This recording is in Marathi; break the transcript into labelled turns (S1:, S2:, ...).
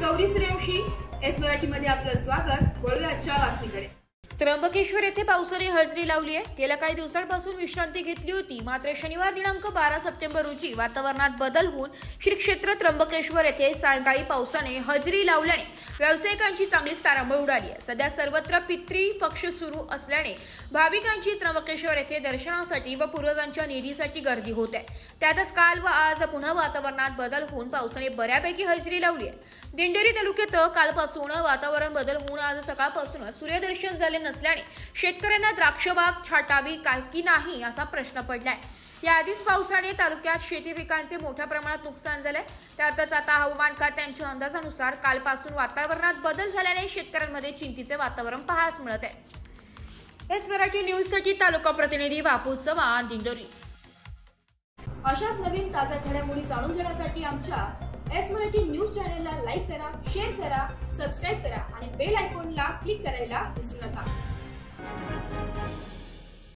S1: गौरी सूर्यवंशी, एस मराठीमध्ये आपलं स्वागत। वळूया आजच्या बातमीकडे।
S2: त्र्यंबकेश्वर येथे पावसाने हजेरी लावली आहे। गेल्या काही दिवसांपासून विश्रांती घेतली होती, मात्र शनिवार दिनांक 12 सप्टेंबर रोजी वातावरणात बदल होऊन श्री क्षेत्र त्र्यंबकेश्वर येथे सायंकाळी पावसाने हजेरी लावल्याने व्यावसायिकांची चांगलीच तारांबळ उडाली आहे। सध्या सर्वत्र पितृ पक्ष सुरू असल्याने भाविकांची त्र्यंबकेश्वर येथे दर्शनासाठी व पूर्वजांच्या निधीसाठी गर्दी होत आहे। त्यातच काल व आज पुन्हा वातावरणात बदल होऊन पावसाने बऱ्यापैकी हजेरी लावली आहे। दिंडोरी तालुक्यात कालपासून वातावरण बदल होऊन आज सकाळपासून सूर्यदर्शन झाले नसल्याने शेतकऱ्यांना द्राक्षबाग छाटावी की नाही असा प्रश्न पडलाय। याआधीच पावसाने तालुक्यात शेती पिकांचे मोठ्या प्रमाणात नुकसान झाले। त्यातच आता हवामान खात्याच्या अंदाजानुसार कालपासून वातावरणात बदल झाल्याने शेतकऱ्यांमध्ये चिंतेचे वातावरण पाहायला मिळत आहे। एस मराठी न्यूज साठी तालुका प्रतिनिधी बापू चव्हाण, दिंडोरी।
S1: अशाच नवीन ताज्या घडामोडी जाणून घेण्यासाठी आमच्या एस मराठी न्यूज चॅनलला लाईक करा, शेअर करा, सबस्क्राइब करा आणि बेल आयकॉनला क्लिक करायला विसरू नका।